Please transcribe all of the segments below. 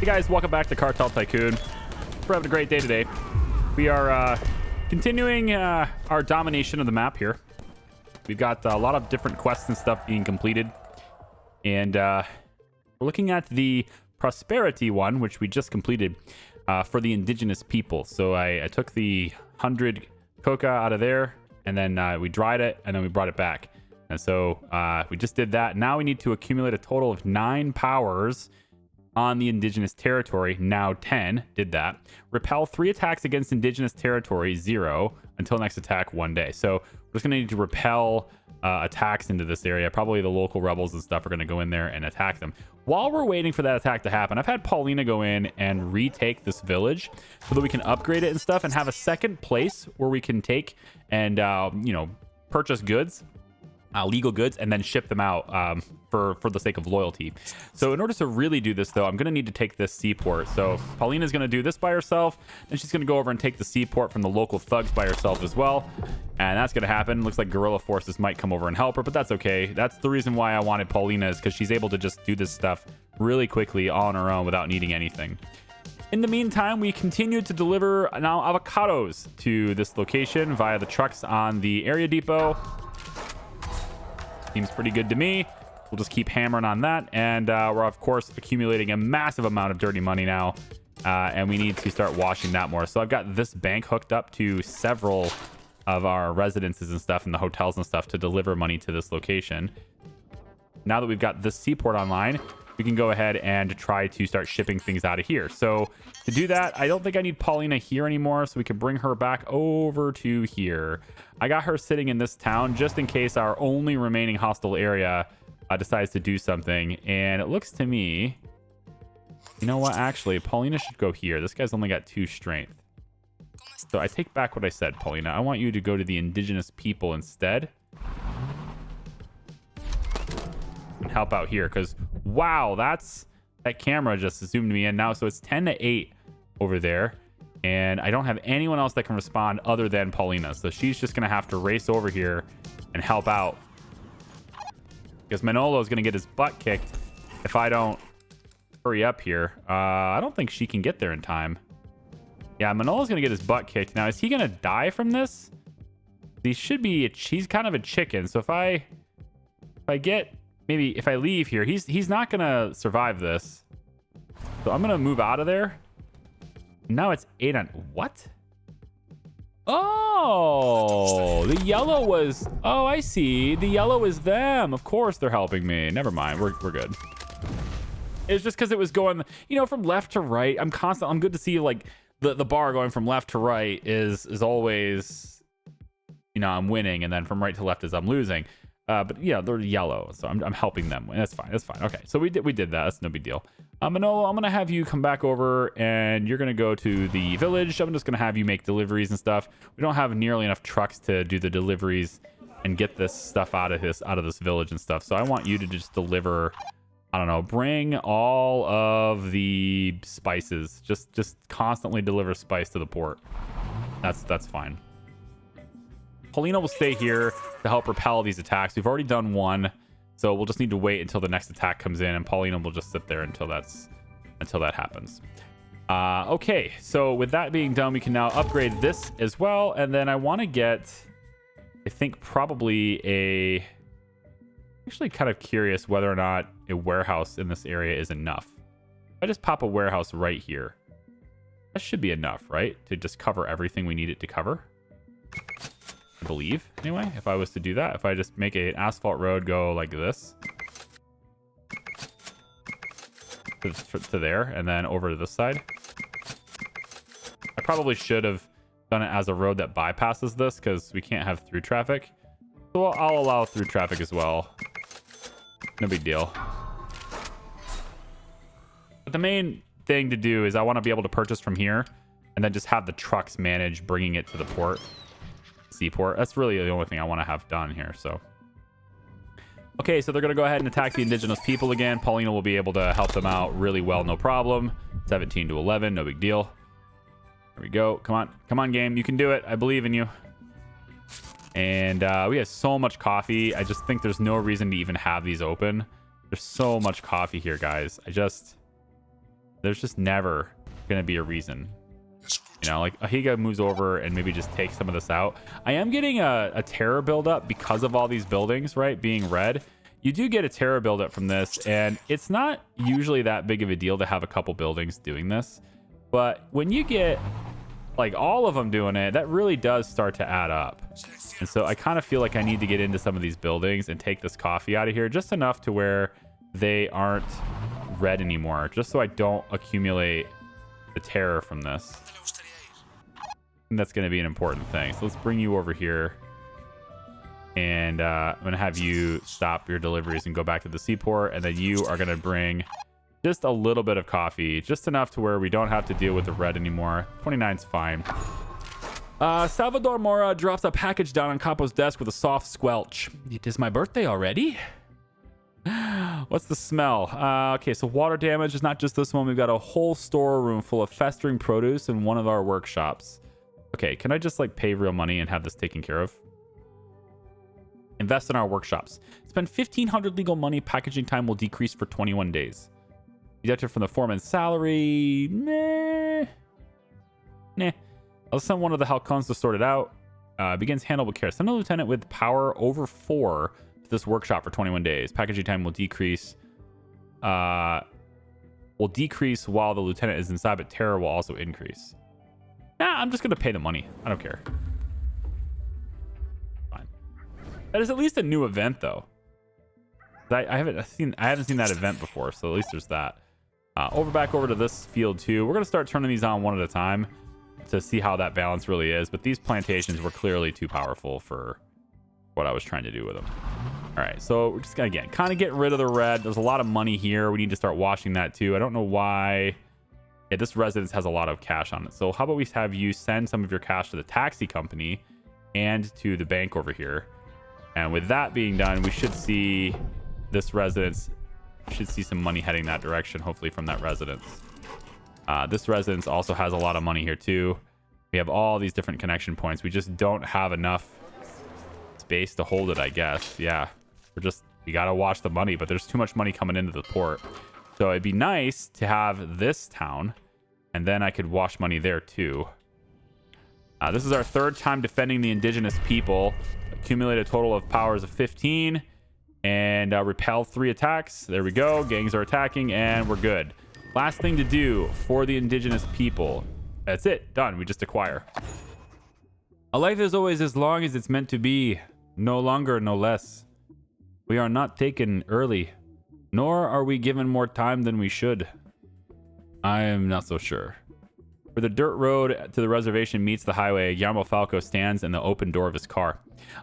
Hey guys, welcome back to Cartel Tycoon. We're having a great day today. We are continuing our domination of the map here. We've got a lot of different quests and stuff being completed. And we're looking at the prosperity one, which we just completed for the indigenous people. So I took the 100 coca out of there, and then we dried it, and then we brought it back. And so we just did that. Now we need to accumulate a total of 9 powers on the indigenous territory. Now 10 did that. Repel 3 attacks against indigenous territory, 0 until next attack, 1 day. So we're just gonna need to repel attacks into this area. Probably the local rebels and stuff are gonna go in there and attack them. While we're waiting for that attack to happen, I've had Paulina go in and retake this village so that we can upgrade it and stuff and have a second place where we can take and purchase goods, legal goods, and then ship them out for the sake of loyalty. So in order to really do this, though, I'm going to need to take this seaport. So Paulina's going to do this by herself, and she's going to go over and take the seaport from the local thugs by herself as well. And that's going to happen. Looks like guerrilla forces might come over and help her, but that's okay. That's the reason why I wanted Paulina, is because she's able to just do this stuff really quickly all on her own without needing anything. In the meantime, we continue to deliver now avocados to this location via the trucks on the area depot. Seems pretty good to me. We'll just keep hammering on that. And we're, of course, accumulating a massive amount of dirty money now. And we need to start washing that more. So I've got this bank hooked up to several of our residences and stuff and the hotels and stuff to deliver money to this location. Now that we've got this seaport online, we can go ahead and try to start shipping things out of here. So to do that, I don't think I need Paulina here anymore, so we can bring her back over to here. I got her sitting in this town just in case our only remaining hostile area decides to do something. And it looks to me, you know what, actually Paulina should go here. This guy's only got 2 strength, so I take back what I said. Paulina, I want you to go to the indigenous people instead and help out here, because wow, that camera just zoomed me in now. So it's 10-8 over there, and I don't have anyone else that can respond other than Paulina, so she's just gonna have to race over here and help out, because Manolo is gonna get his butt kicked if I don't hurry up here. I don't think she can get there in time. Yeah, Manolo's gonna get his butt kicked. Now, is he gonna die from this? He should be. He's kind of a chicken, so if I leave here, he's not gonna survive this. So I'm gonna move out of there. Now it's 8 on what? Oh, the yellow was. Oh, I see. The yellow is them. Of course they're helping me. Never mind. We're good. It's just because it was going, from left to right. I'm good to see like the bar going from left to right is always, I'm winning, and then from right to left is I'm losing. But they're yellow, so I'm helping them. That's fine. Okay, so we did that. That's no big deal. Manolo, I'm gonna have you come back over, and you're gonna go to the village. I'm just gonna have you make deliveries and stuff. We don't have nearly enough trucks to do the deliveries and get this stuff out of this village and stuff. So I want you to just deliver. I don't know. Bring all of the spices. Just constantly deliver spice to the port. That's fine. Paulina will stay here to help repel these attacks. We've already done one, so we'll just need to wait until the next attack comes in, and Paulina will just sit there until that happens. Okay, so with that being done, we can now upgrade this as well, and then I want to get, I think probably actually kind of curious whether or not a warehouse in this area is enough. If I just pop a warehouse right here, that should be enough, right? To just cover everything we need it to cover. I believe, anyway, if I was to do that, if I just make an asphalt road go like this to there, and then over to this side. I probably should have done it as a road that bypasses this, because we can't have through traffic. So I'll allow through traffic as well. No big deal. But the main thing to do is I want to be able to purchase from here, and then just have the trucks manage bringing it to the seaport. That's really the only thing I want to have done here. So okay, so they're gonna go ahead and attack the indigenous people again. Paulina will be able to help them out really well, no problem. 17-11, no big deal. There we go. Come on game, you can do it. I believe in you. And we have so much coffee. I just think there's no reason to even have these open. There's so much coffee here, guys. There's just never gonna be a reason. You know, like Ahiga moves over and maybe just takes some of this out. I am getting a terror buildup because of all these buildings, right, being red. You do get a terror buildup from this, and it's not usually that big of a deal to have a couple buildings doing this. But when you get like all of them doing it, that really does start to add up. And so I kind of feel like I need to get into some of these buildings and take this coffee out of here just enough to where they aren't red anymore, just so I don't accumulate the terror from this. And that's going to be an important thing. So let's bring you over here, and I'm going to have you stop your deliveries and go back to the seaport, and then you are going to bring just a little bit of coffee, just enough to where we don't have to deal with the red anymore. 29's fine. Salvador Mora drops a package down on Capo's desk with a soft squelch. It is my birthday already? What's the smell? Okay, so water damage is not just this one. We've got a whole storeroom full of festering produce in one of our workshops. Okay, can I just like pay real money and have this taken care of? Invest in our workshops. Spend 1,500 legal money. Packaging time will decrease for 21 days. Deducted from the foreman's salary. Nah. I'll send one of the Halcons to sort it out. Begins handled with care. Send a lieutenant with power over 4 to this workshop for 21 days. Packaging time will decrease. While the lieutenant is inside, but terror will also increase. Nah, I'm just gonna pay the money. I don't care. Fine. That is at least a new event, though. I haven't seen that event before, so at least there's that. Back over to this field too. We're gonna start turning these on one at a time to see how that balance really is. But these plantations were clearly too powerful for what I was trying to do with them. All right, so we're just gonna again kind of get rid of the red. There's a lot of money here. We need to start washing that too. I don't know why. Yeah, this residence has a lot of cash on it. So how about we have you send some of your cash to the taxi company and to the bank over here. And with that being done, we should see this residence should see some money heading that direction, hopefully from that residence. This residence also has a lot of money here too. We have all these different connection points. We just don't have enough space to hold it, I guess. Yeah, we gotta wash the money, but there's too much money coming into the port. So it'd be nice to have this town, and then I could wash money there too. This is our 3rd time defending the indigenous people. Accumulate a total of powers of 15, and repel 3 attacks. There we go. Gangs are attacking, and we're good. Last thing to do for the indigenous people. That's it. Done. We just acquire. A life is always as long as it's meant to be. No longer, no less. We are not taken early, nor are we given more time than we should. I am not so sure. Where the dirt road to the reservation meets the highway, Guillermo Falco stands in the open door of his car.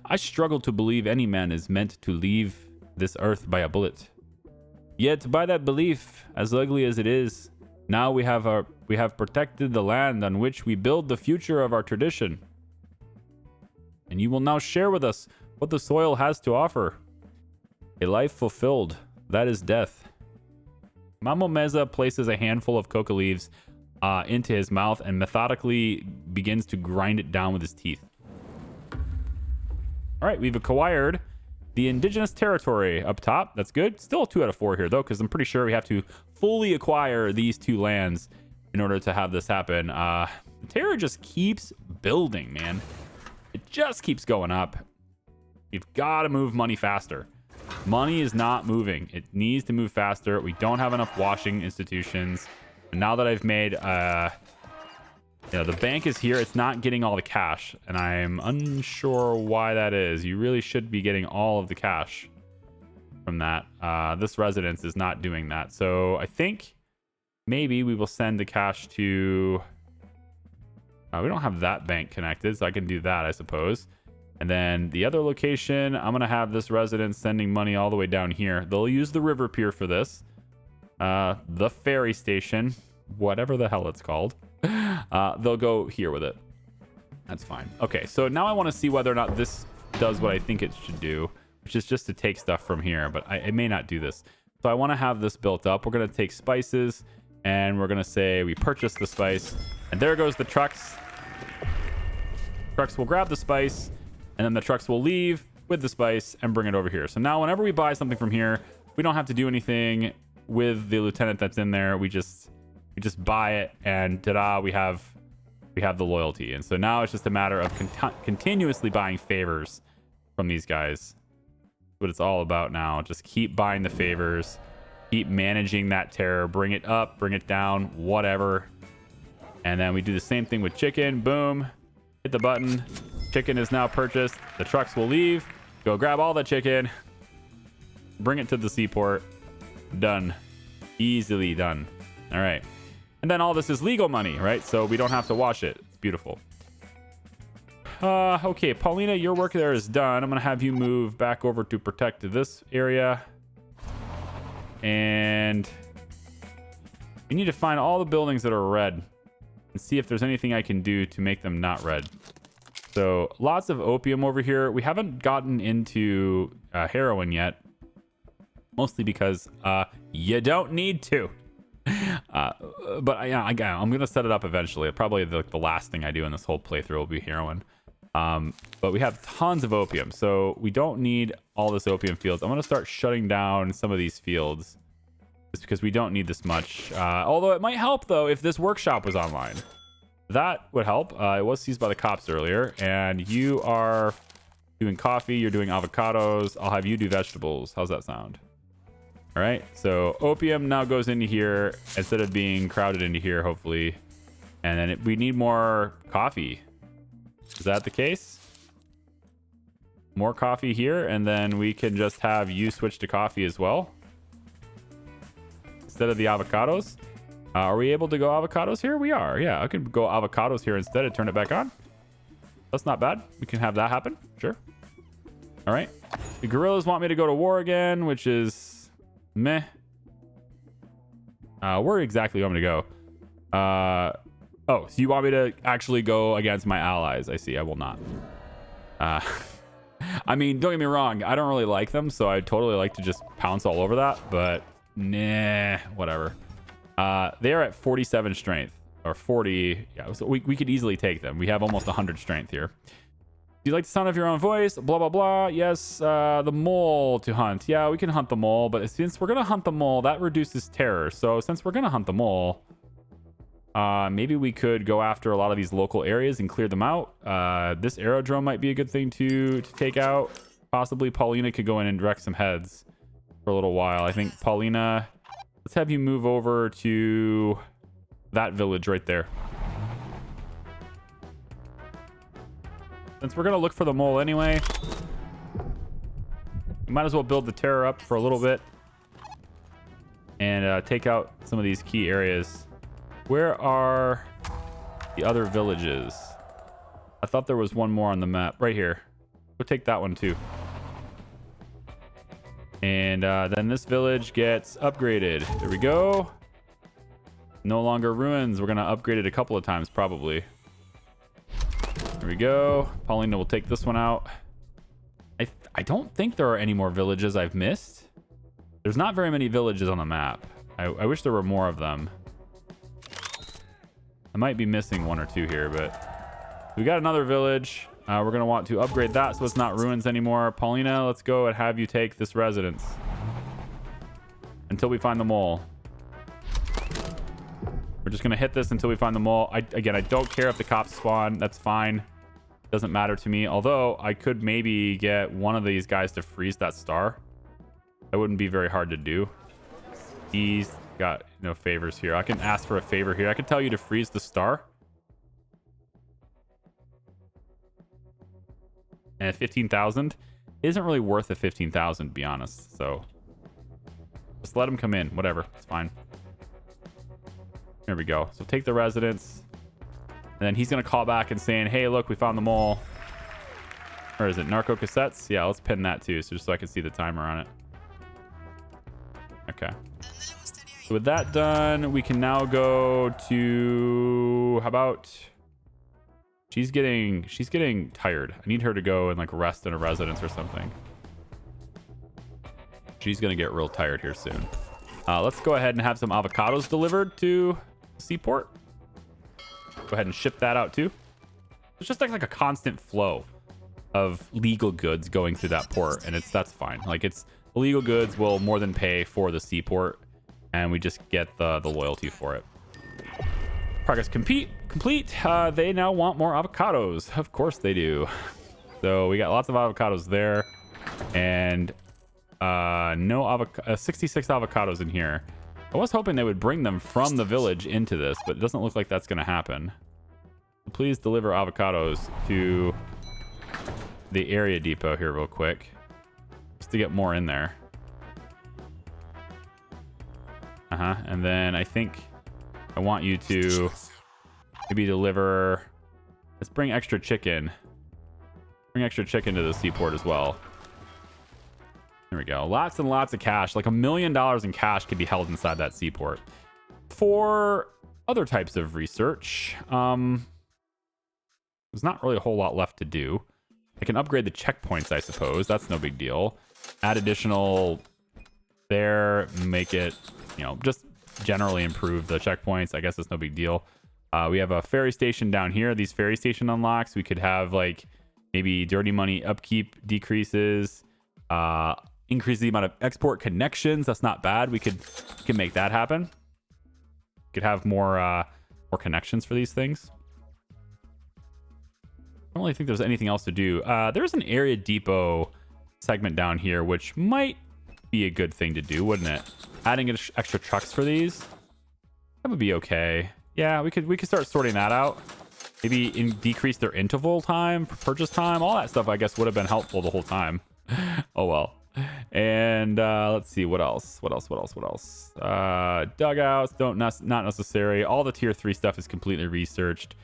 I struggle to believe any man is meant to leave this earth by a bullet. Yet by that belief, as ugly as it is, now we have protected the land on which we build the future of our tradition. And you will now share with us what the soil has to offer. A life fulfilled, that is death. Mamo Meza places a handful of coca leaves into his mouth and methodically begins to grind it down with his teeth. All right, we've acquired the indigenous territory up top. That's good. Still 2 out of 4 here, though, because I'm pretty sure we have to fully acquire these 2 lands in order to have this happen. The terror just keeps building, man. It just keeps going up. You've got to move money faster. Money is not moving. It needs to move faster. We don't have enough washing institutions. And now that I've made the bank is here, it's not getting all the cash, and I'm unsure why that is. You really should be getting all of the cash from that. This residence is not doing that, so I think maybe we will send the cash to we don't have that bank connected, so I can do that, I suppose. And then the other location, I'm gonna have this residence sending money all the way down here. They'll use the river pier for this. The ferry station, whatever the hell it's called. They'll go here with it. That's fine. Okay, so now I want to see whether or not this does what I think it should do, which is just to take stuff from here, but it may not do this. So I want to have this built up. We're going to take spices, and we're going to say we purchase the spice, and there goes the trucks. Trucks will grab the spice, and then the trucks will leave with the spice and bring it over here. So now whenever we buy something from here, we don't have to do anything with the lieutenant that's in there. We just We just buy it, and ta-da, we have the loyalty. And so now it's just a matter of continuously buying favors from these guys. What it's all about now. Just keep buying the favors, keep managing that terror, bring it up, bring it down, whatever. And then we do the same thing with chicken. Boom, hit the button. Chicken is now purchased. The trucks will leave. Go grab all the chicken, bring it to the seaport. Done. Easily done. All right. And then all this is legal money, right? So we don't have to wash it. It's beautiful. Okay, Paulina, your work there is done. I'm going to have you move back over to protect this area. And we need to find all the buildings that are red and see if there's anything I can do to make them not red. So lots of opium over here. We haven't gotten into heroin yet. Mostly because you don't need to. But yeah, I'm going to set it up eventually. Probably the last thing I do in this whole playthrough will be heroin. But we have tons of opium, so we don't need all this opium fields. I'm going to start shutting down some of these fields just because we don't need this much. Although it might help, though, if this workshop was online. That would help. It was seized by the cops earlier, and you are doing coffee. You're doing avocados. I'll have you do vegetables. How's that sound? All right, so opium now goes into here instead of being crowded into here, hopefully. And then we need more coffee. Is that the case? More coffee here, and then we can just have you switch to coffee as well. Instead of the avocados. Are we able to go avocados here? We are, yeah. I could go avocados here instead and turn it back on. That's not bad. We can have that happen, sure. All right. The guerrillas want me to go to war again, which is... meh. Where exactly do you want me to go? Oh, so you want me to actually go against my allies? I see. I will not. I mean, don't get me wrong. I don't really like them, so I'd totally like to just pounce all over that. But nah, whatever. They are at 47 strength. Or 40. Yeah, so we could easily take them. We have almost 100 strength here. Do you like the sound of your own voice? Blah, blah, blah. Yes, the mole to hunt. Yeah, we can hunt the mole, but since we're going to hunt the mole, that reduces terror. So since we're going to hunt the mole, maybe we could go after a lot of these local areas and clear them out. This aerodrome might be a good thing to take out. Possibly Paulina could go in and direct some heads for a little while. I think Paulina, let's have you move over to that village right there. Since we're going to look for the mole anyway, we might as well build the terror up for a little bit and take out some of these key areas. Where are the other villages? I thought there was one more on the map. Right here. We'll take that one too. And then this village gets upgraded. There we go. No longer ruins. We're going to upgrade it a couple of times probably. There we go. Paulina will take this one out. I don't think there are any more villages I've missed. There's not very many villages on the map. I wish there were more of them. I might be missing one or two here, but we got another village. We're going to want to upgrade that so it's not ruins anymore. Paulina, let's go and have you take this residence until we find the mole. We're just going to hit this until we find the mole. Again, I don't care if the cops spawn. That's fine. Doesn't matter to me. Although I could maybe get one of these guys to freeze that star. That wouldn't be very hard to do. He's got no favors here. I can ask for a favor here. I can tell you to freeze the star. And 15,000 isn't really worth the 15,000, to be honest. So just let him come in. Whatever. It's fine. There we go. So take the residence. And then he's going to call back and saying, hey, look, we found the mole. Or is it narco cassettes? Yeah, let's pin that too. So just so I can see the timer on it. Okay. So with that done, we can now go to, how about, she's getting tired. I need her to go and like rest in a residence or something. She's going to get real tired here soon. Let's go ahead and have some avocados delivered to Seaport. Go ahead and ship that out too. It's just like a constant flow of legal goods going through that port, and that's fine. Like it's illegal goods will more than pay for the seaport, and we just get the loyalty for it. Progress complete. They now want more avocados. Of course they do. So we got lots of avocados there, and 66 avocados in here. I was hoping they would bring them from the village into this, but it doesn't look like that's going to happen. Please deliver avocados to the area depot here real quick, just to get more in there. And then I think I want you to maybe deliver. Let's bring extra chicken. Bring extra chicken to the seaport as well. There we go. Lots and lots of cash. Like $1 million in cash could be held inside that seaport. For other types of research, there's not really a whole lot left to do. I can upgrade the checkpoints, I suppose. That's no big deal. Add additional there, make it, just generally improve the checkpoints. I guess that's no big deal. We have a ferry station down here. These ferry station unlocks, we could have like maybe dirty money upkeep decreases, increase the amount of export connections. That's not bad. We can make that happen. We could have more connections for these things. I don't really think there's anything else to do. There's an area depot segment down here, which might be a good thing to do, wouldn't it? Adding extra trucks for these, that would be okay. Yeah, we could start sorting that out. Maybe decrease their interval time, purchase time, all that stuff. I guess would have been helpful the whole time. Oh well. And let's see what else. Dugouts not necessary. All the tier 3 stuff is completely researched.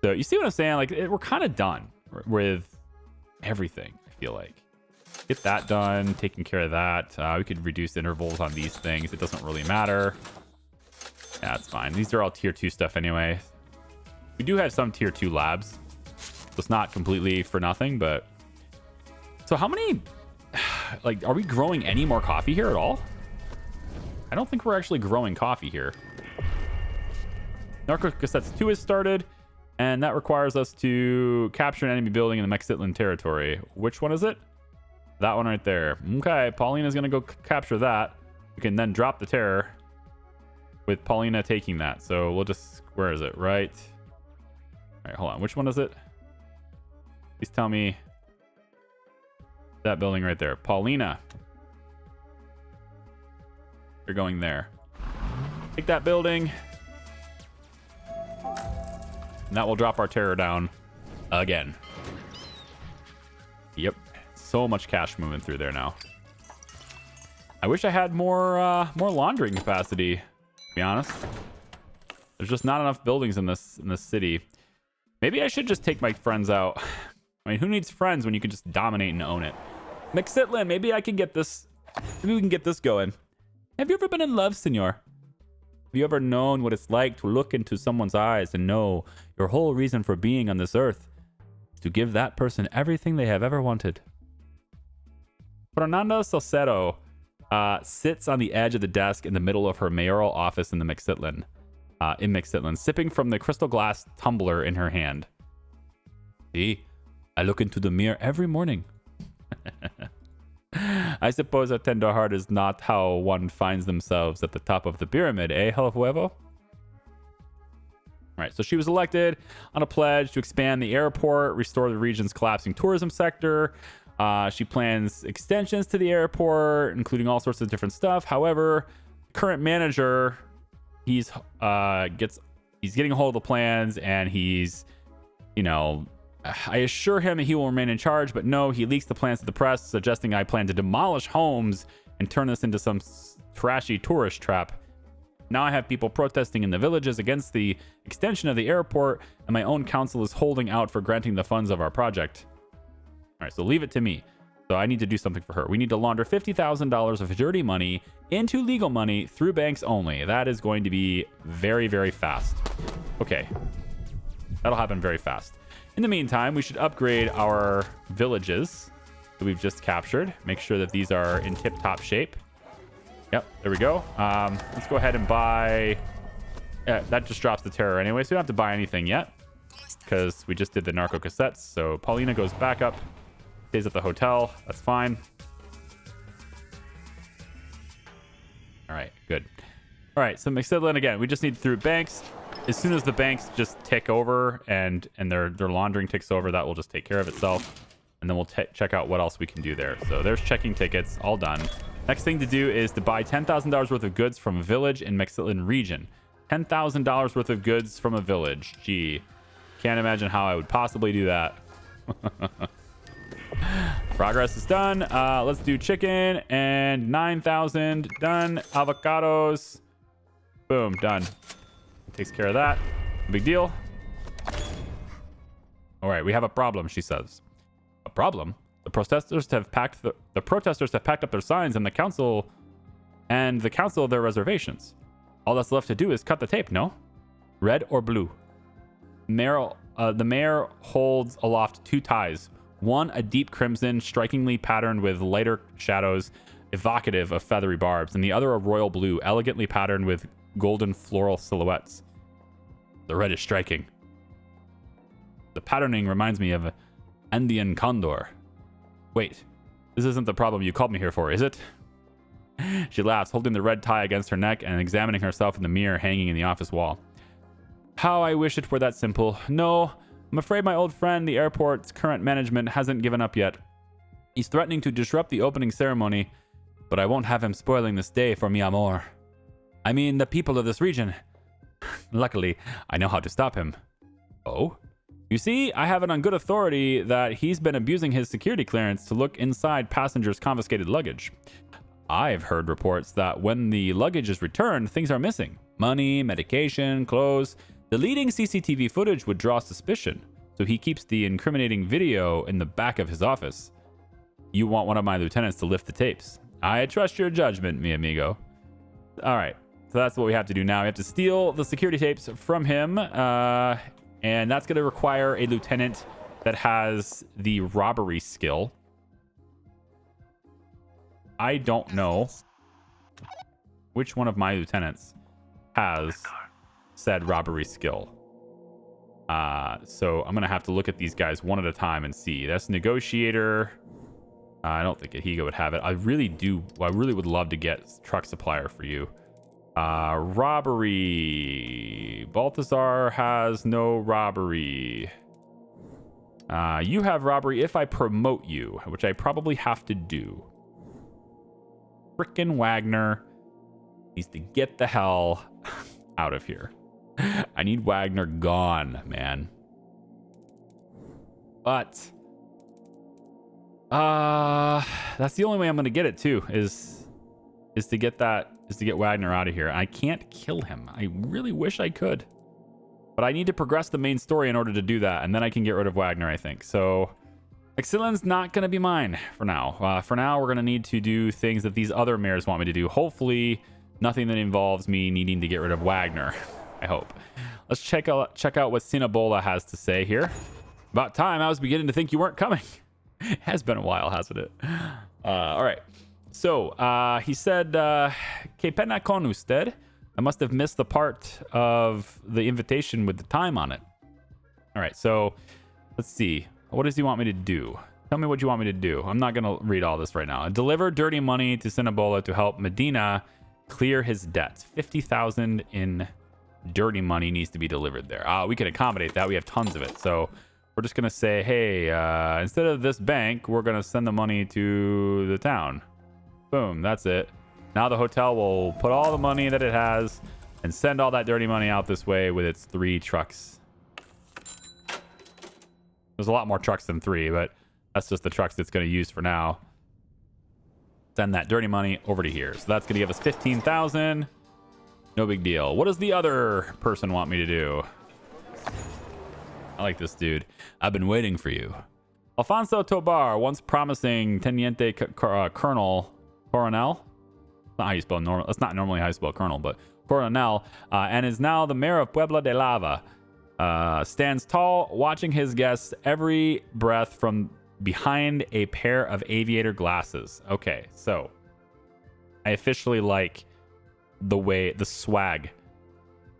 So you see what I'm saying? Like we're kind of done with everything. I feel like. Get that done, taking care of that. We could reduce intervals on these things. It doesn't really matter. Yeah, that's fine. These are all tier 2 stuff anyway. We do have some tier 2 labs. So it's not completely for nothing, but... So how many... Like, are we growing any more coffee here at all? I don't think we're actually growing coffee here. Narco Cassettes 2 has started, and that requires us to capture an enemy building in the Mexitlan territory. Which one is it? That one right there. Okay, Paulina's going to go capture that. We can then drop the terror with Paulina taking that. So we'll just... Where is it? Right. All right, hold on. Which one is it? Please tell me. That building right there. Paulina. You're going there. Take that building. And that will drop our terror down again. Yep. So much cash moving through there now. I wish I had more laundering capacity, to be honest. There's just not enough buildings in this city. Maybe I should just take my friends out. I mean, who needs friends when you can just dominate and own it? Mexitlan, maybe I can get this. Maybe we can get this going. Have you ever been in love, senor? Have you ever known what it's like to look into someone's eyes and know your whole reason for being on this earth is to give that person everything they have ever wanted? Fernanda Salcedo sits on the edge of the desk in the middle of her mayoral office in Mexitlan, sipping from the crystal glass tumbler in her hand. See, I look into the mirror every morning. I suppose a tender heart is not how one finds themselves at the top of the pyramid, eh, Hello Huevo? All right, so she was elected on a pledge to expand the airport, restore the region's collapsing tourism sector. She plans extensions to the airport, including all sorts of different stuff. However, current manager, he's getting a hold of the plans, and he's, I assure him that he will remain in charge, but no, he leaks the plans to the press, suggesting I plan to demolish homes and turn this into some trashy tourist trap. Now I have people protesting in the villages against the extension of the airport, and my own council is holding out for granting the funds of our project. All right, so leave it to me. So I need to do something for her. We need to launder $50,000 of dirty money into legal money through banks only. That is going to be very, very fast. Okay. That'll happen very fast. In the meantime, we should upgrade our villages that we've just captured. Make sure that these are in tip-top shape. Yep, there we go. Let's go ahead and buy... Yeah, that just drops the terror anyway, so we don't have to buy anything yet because we just did the narco cassettes. So Paulina goes back up, stays at the hotel. That's fine. All right, good. All right, so Mexitlan, again, we just need through banks. as soon as the banks just tick over and their laundering ticks over, that will just take care of itself. And then we'll check out what else we can do there. So there's checking tickets, all done. Next thing to do is to buy $10,000 worth of goods from a village in Mexican region. $10,000 worth of goods from a village. Gee, can't imagine how I would possibly do that. Progress is done. Let's do chicken and 9,000. Done. Avocados. Boom. Done. Takes care of that. Big deal. All right, we have a problem, she says. A problem? The protesters have packed up their signs and the council their reservations. All that's left to do is cut the tape, no? Red or blue? The mayor holds aloft two ties. One, a deep crimson, strikingly patterned with lighter shadows, evocative of feathery barbs, and the other a royal blue, elegantly patterned with golden floral silhouettes. The red is striking. The patterning reminds me of an Andean condor. Wait, this isn't the problem you called me here for, is it? She laughs, holding the red tie against her neck and examining herself in the mirror hanging in the office wall. How I wish it were that simple. No, I'm afraid my old friend, the airport's current management, hasn't given up yet. He's threatening to disrupt the opening ceremony, but I won't have him spoiling this day for mi amor. I mean, the people of this region. Luckily, I know how to stop him. Oh? You see, I have it on good authority that he's been abusing his security clearance to look inside passengers' confiscated luggage. I've heard reports that when the luggage is returned, things are missing. Money, medication, clothes. Deleting CCTV footage would draw suspicion, so he keeps the incriminating video in the back of his office. You want one of my lieutenants to lift the tapes. I trust your judgment, mi amigo. All right, so that's what we have to do now. We have to steal the security tapes from him, and that's going to require a lieutenant that has the robbery skill. I don't know which one of my lieutenants has said robbery skill. So I'm going to have to look at these guys one at a time and see. That's negotiator. I don't think Higa would have it. I really would love to get truck supplier for you. Robbery. Balthazar has no robbery. You have robbery if I promote you, which I probably have to do. Frickin' Wagner needs to get the hell out of here. I need Wagner gone, man. But that's the only way I'm gonna get it too, is to get Wagner out of here. I can't kill him. I really wish I could. But I need to progress the main story in order to do that, and then I can get rid of Wagner, I think. So Exilian's not going to be mine for now. For now, we're going to need to do things that these other mayors want me to do. Hopefully, nothing that involves me needing to get rid of Wagner. I hope. Let's check out what Sinabola has to say here. About time. I was beginning to think you weren't coming. It has been a while, hasn't it? All right. So, he said, "Que pena con usted." I must have missed the part of the invitation with the time on it. All right. So, let's see. What does he want me to do? Tell me what you want me to do. I'm not going to read all this right now. Deliver dirty money to Sinabola to help Medina clear his debts. 50,000 in dirty money needs to be delivered there. We can accommodate that. We have tons of it. So we're just going to say, hey, instead of this bank, we're going to send the money to the town. Boom. That's it. Now the hotel will put all the money that it has and send all that dirty money out this way with its 3 trucks. There's a lot more trucks than 3, but that's just the trucks it's going to use for now. Send that dirty money over to here. So that's going to give us 15,000. No big deal. What does the other person want me to do? I like this dude. I've been waiting for you. Alfonso Tobar, once promising Teniente Colonel Coronel. That's not how you spell normal. That's not normally how you spell Colonel, but Coronel, and is now the mayor of Puebla de Lava. Stands tall, watching his guests every breath from behind a pair of aviator glasses. Okay, so I officially like the swag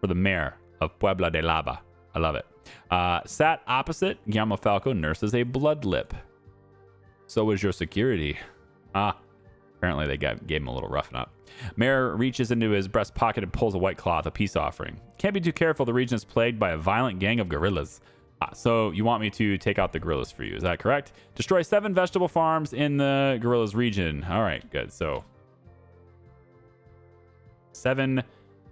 for the mayor of Puebla de Lava. I love it. Sat opposite, Guillermo Falco nurses a blood lip. So is your security. Apparently they gave him a little roughing up. Mayor reaches into his breast pocket and pulls a white cloth, a peace offering. Can't be too careful. The region is plagued by a violent gang of guerrillas. So you want me to take out the guerrillas for you. Is that correct? Destroy 7 vegetable farms in the guerrillas region. All right, good. So 7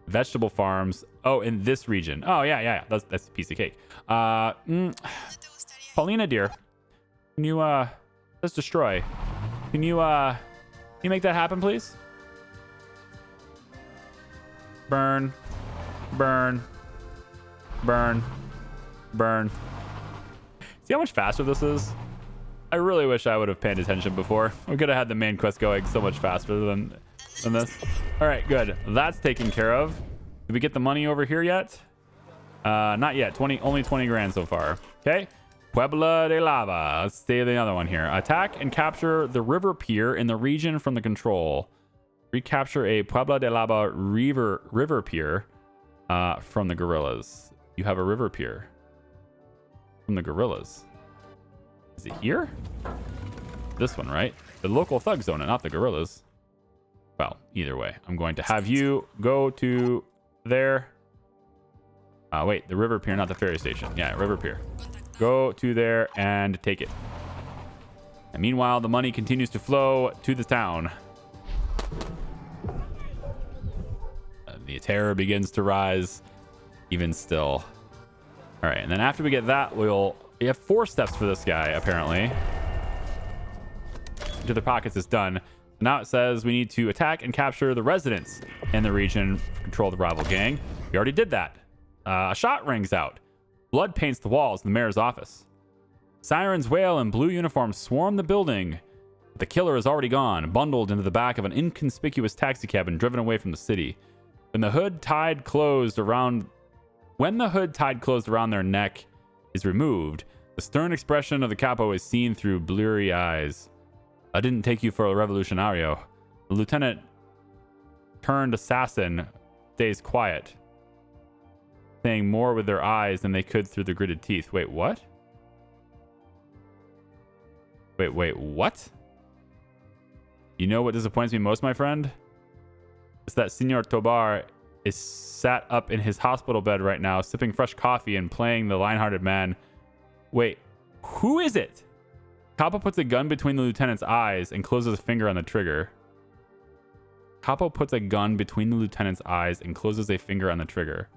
vegetable farms. Oh, in this region. Oh, yeah. That's a piece of cake. Paulina, dear, can you, let's destroy. Can you make that happen, please? Burn. Burn. Burn. Burn. See how much faster this is? I really wish I would have paid attention before. We could have had the main quest going so much faster than this. All right, good. That's taken care of. Did we get the money over here yet? Not yet. Only 20 grand so far. Okay. Puebla de Lava. Let's say the other one here. Attack and capture the river pier in the region from the control. Recapture a Puebla de Lava river pier from the guerrillas. You have a river pier from the guerrillas. Is it here? This one, right? The local thugs own it, not the guerrillas. Well, either way, I'm going to have you go to there. Wait, the river pier, not the ferry station. Yeah, river pier. Go to there and take it. And meanwhile, the money continues to flow to the town. The terror begins to rise even still. All right, and then after we get that, we have 4 steps for this guy, apparently. Into the pockets is done. Now it says we need to attack and capture the residents in the region, control the rival gang. We already did that. A shot rings out. Blood paints the walls in the mayor's office. Sirens wail and blue uniforms swarm the building. But the killer is already gone, bundled into the back of an inconspicuous taxi cab and driven away from the city. When the hood tied closed around their neck is removed, the stern expression of the capo is seen through bleary eyes. I didn't take you for a revolutionario. The lieutenant turned assassin stays quiet, saying more with their eyes than they could through the gritted teeth. Wait, what? Wait, what? You know what disappoints me most, my friend? It's that Senor Tobar is sat up in his hospital bed right now, sipping fresh coffee and playing the lion-hearted man. Wait, who is it? Capo puts a gun between the lieutenant's eyes and closes a finger on the trigger. Capo puts a gun between the lieutenant's eyes and closes a finger on the trigger.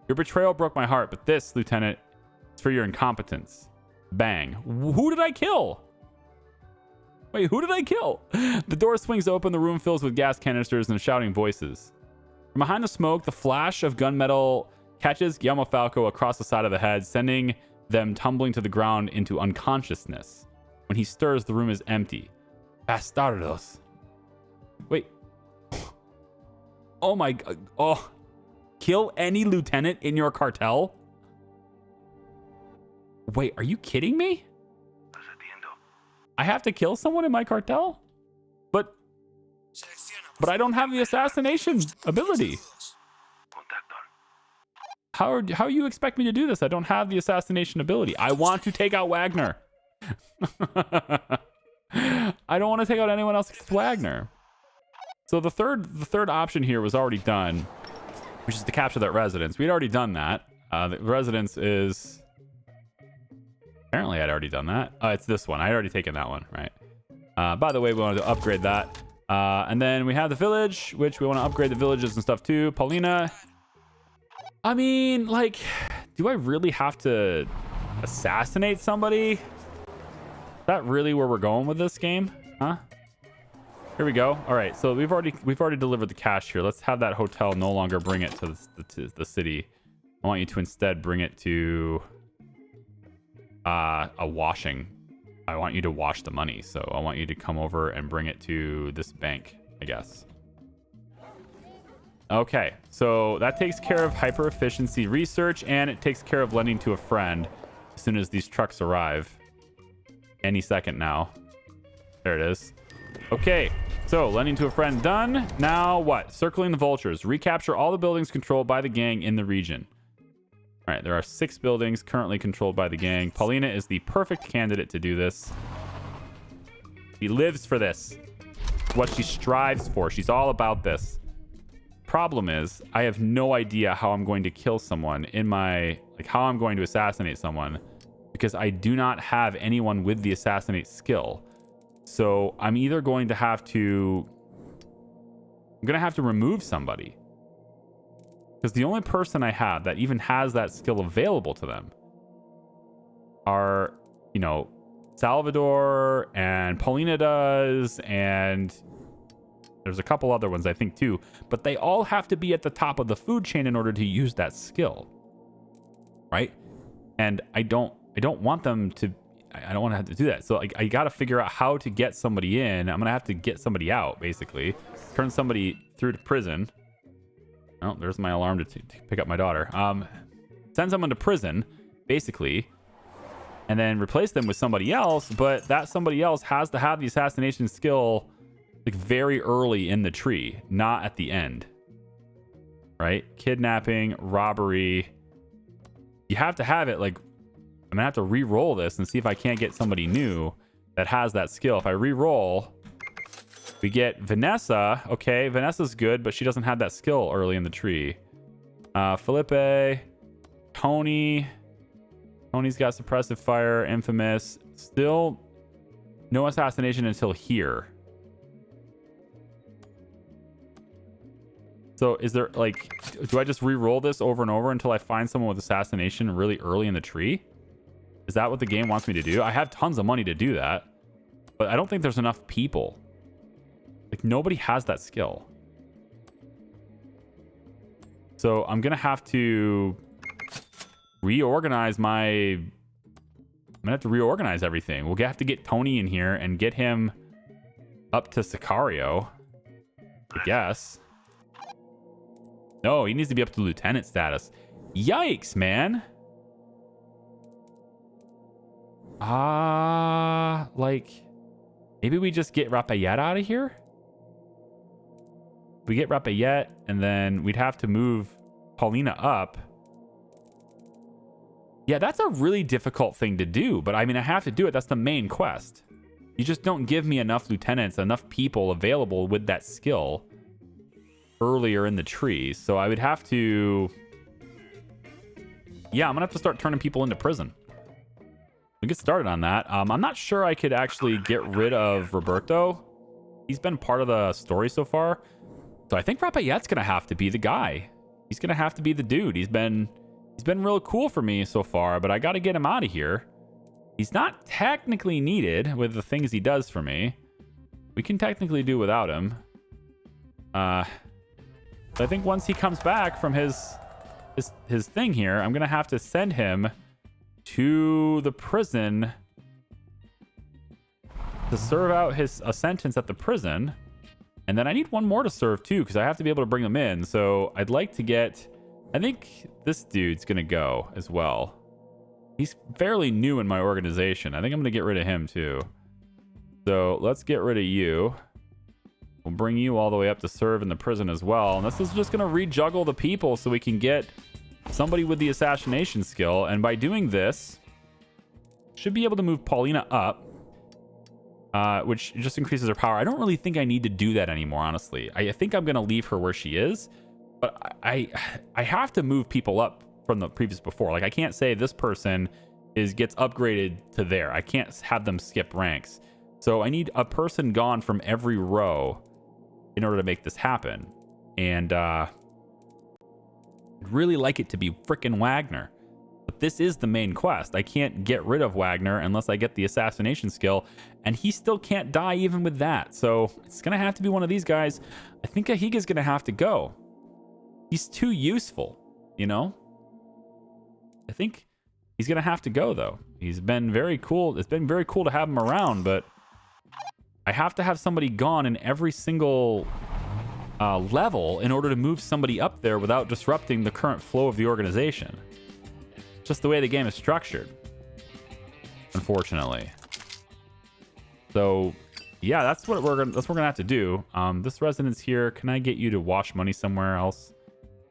Your betrayal broke my heart, but this, Lieutenant, is for your incompetence. Bang. Who did I kill? Wait, who did I kill? The door swings open, the room fills with gas canisters and shouting voices. From behind the smoke, the flash of gunmetal catches Guillermo Falco across the side of the head, sending them tumbling to the ground into unconsciousness. When he stirs, the room is empty. Bastardos. Wait. Oh my god. Oh. Kill any lieutenant in your cartel? Wait, are you kidding me? I have to kill someone in my cartel? But I don't have the assassination ability. How you expect me to do this? I don't have the assassination ability. I want to take out Wagner. I don't want to take out anyone else except Wagner. So the third option here was already done, which is to capture that residence. We'd already done that. The residence is... Apparently I'd already done that. It's this one. I'd already taken that one, right? By the way, we wanted to upgrade that. And then we have the village, which we want to upgrade the villages and stuff too. Paulina. I mean, like, do I really have to assassinate somebody? Is that really where we're going with this game? Huh? Here we go. All right, so we've already delivered the cash here. Let's have that hotel no longer bring it to the city. I want you to instead bring it to a washing. I want you to wash the money. So I want you to come over and bring it to this bank, I guess. Okay, so that takes care of hyper efficiency research, and it takes care of lending to a friend as soon as these trucks arrive. Any second now. There it is. Okay, so lending to a friend done. Now what? Circling the vultures. Recapture all the buildings controlled by the gang in the region. All right, there are 6 buildings currently controlled by the gang. Paulina is the perfect candidate to do this. He lives for this. what she strives for. She's all about this. Problem is, I have no idea how I'm going to kill someone in my... Like, how I'm going to assassinate someone. Because I do not have anyone with the assassinate skill. So I'm either going to have to... I'm going to have to remove somebody. Because the only person I have that even has that skill available to them are, you know, Salvador and Paulina does, and there's a couple other ones I think too, but they all have to be at the top of the food chain in order to use that skill, right? And I don't want them to. I don't want to have to do that. So like, I got to figure out how to get somebody in. I'm gonna have to get somebody out, basically, turn somebody through to prison. Oh, there's my alarm to pick up my daughter. Send someone to prison, basically, and then replace them with somebody else. But that somebody else has to have the assassination skill like very early in the tree, not at the end. Right? Kidnapping, robbery. You have to have it like... I'm gonna have to re-roll this and see if I can't get somebody new that has that skill. If I re-roll... We get Vanessa. Okay, Vanessa's good, but she doesn't have that skill early in the tree. Felipe, Tony. Tony's got suppressive fire, infamous. Still no assassination until here. So is there like, do I just re-roll this over and over until I find someone with assassination really early in the tree? Is that what the game wants me to do? I have tons of money to do that, but I don't think there's enough people. Like, nobody has that skill. So I'm going to have to reorganize my... I'm going to have to reorganize everything. We'll have to get Tony in here and get him up to Sicario, I guess. No, he needs to be up to lieutenant status. Yikes, man. Like, maybe we just get Rafaela out of here? We get Rafaela, and then we'd have to move Paulina up. Yeah, that's a really difficult thing to do, but I mean, I have to do it. That's the main quest. You just don't give me enough lieutenants, enough people available with that skill earlier in the tree. So I would have to... Yeah, I'm going to have to start turning people into prison. We get started on that. I'm not sure I could actually get rid of Roberto. He's been part of the story so far. So I think Rafaela's going to have to be the guy. He's going to have to be the dude. He's been real cool for me so far, but I got to get him out of here. He's not technically needed with the things he does for me. We can technically do without him. So I think once he comes back from his thing here, I'm going to have to send him to the prison to serve out a sentence at the prison. And then I need one more to serve too, because I have to be able to bring them in. So I'd like to get... I think this dude's going to go as well. He's fairly new in my organization. I think I'm going to get rid of him too. So let's get rid of you. We'll bring you all the way up to serve in the prison as well. And this is just going to rejuggle the people so we can get somebody with the assassination skill. And by doing this, should be able to move Paulina up. Which just increases her power. I don't really think I need to do that anymore, honestly. I think I'm going to leave her where she is. But I have to move people up from the previous before. Like, I can't say this person gets upgraded to there. I can't have them skip ranks. So I need a person gone from every row in order to make this happen. And I'd really like it to be frickin' Wagner. But this is the main quest. I can't get rid of Wagner unless I get the assassination skill, and he still can't die even with that. So it's going to have to be one of these guys. I think Ahiga's going to have to go. He's too useful, you know? I think he's going to have to go, though. He's been very cool. It's been very cool to have him around, but I have to have somebody gone in every single level in order to move somebody up there without disrupting the current flow of the organization. Just the way the game is structured, unfortunately. So yeah, that's what we're gonna have to do. This residence here, can I get you to wash money somewhere else?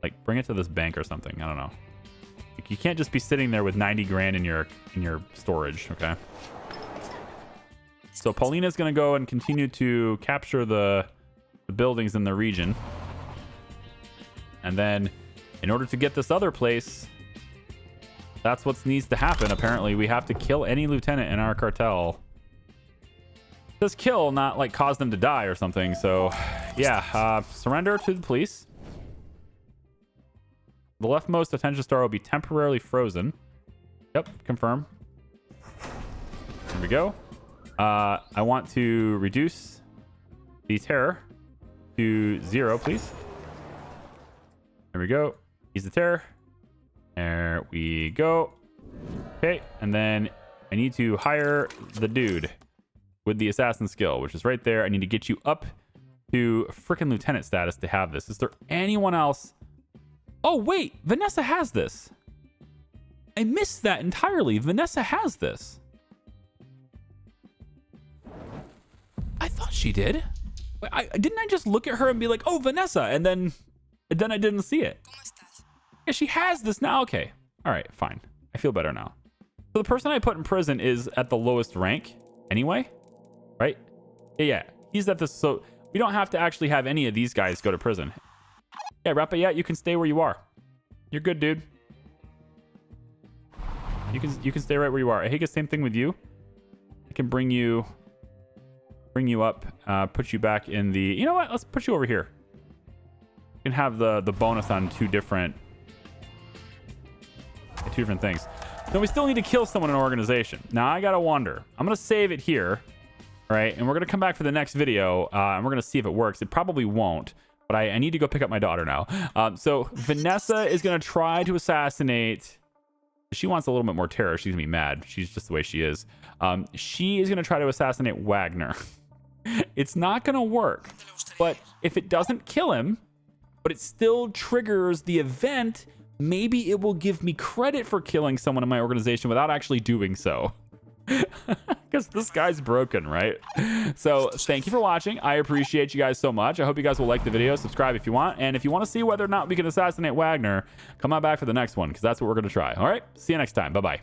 Like, bring it to this bank or something. I don't know. Like, you can't just be sitting there with 90 grand in your storage. Okay. So Paulina's going to go and continue to capture the buildings in the region. And then in order to get this other place, that's what needs to happen. Apparently, we have to kill any lieutenant in our cartel. Just kill, not like cause them to die or something. So yeah, surrender to the police. The leftmost attention star will be temporarily frozen. Yep, confirm. Here we go. I want to reduce the terror to 0, please. There we go. Ease the terror. There we go. Okay, and then I need to hire the dude with the assassin skill, which is right there. I need to get you up to frickin' lieutenant status to have this. Is there anyone else? Oh, wait. Vanessa has this. I missed that entirely. Vanessa has this. I thought she did. Didn't I just look at her and be like, oh, Vanessa, and then I didn't see it. Yeah, she has this now. Okay. All right, fine. I feel better now. So the person I put in prison is at the lowest rank anyway, right? Yeah, he's at this. So we don't have to actually have any of these guys go to prison. Yeah, Rafa, yeah, you can stay where you are. You're good, dude. You can stay right where you are. I think the same thing with you. I can bring you up, put you back in the. You know what? Let's put you over here. You can have the bonus on two different things. Now we still need to kill someone in an organization. Now I gotta wonder. I'm gonna save it here, right? And we're gonna come back for the next video, and we're gonna see if it works. It probably won't, but I need to go pick up my daughter now. So Vanessa is gonna try to assassinate. She wants a little bit more terror. She's gonna be mad. She's just the way she is. She is gonna try to assassinate Wagner. It's not gonna work, but if it doesn't kill him, but it still triggers the event, maybe it will give me credit for killing someone in my organization without actually doing so. Because this guy's broken, right? So thank you for watching. I appreciate you guys so much. I hope you guys will like the video, subscribe if you want, and if you want to see whether or not we can assassinate Wagner, come on back for the next one, because that's what we're going to try. All right, see you next time. Bye-bye.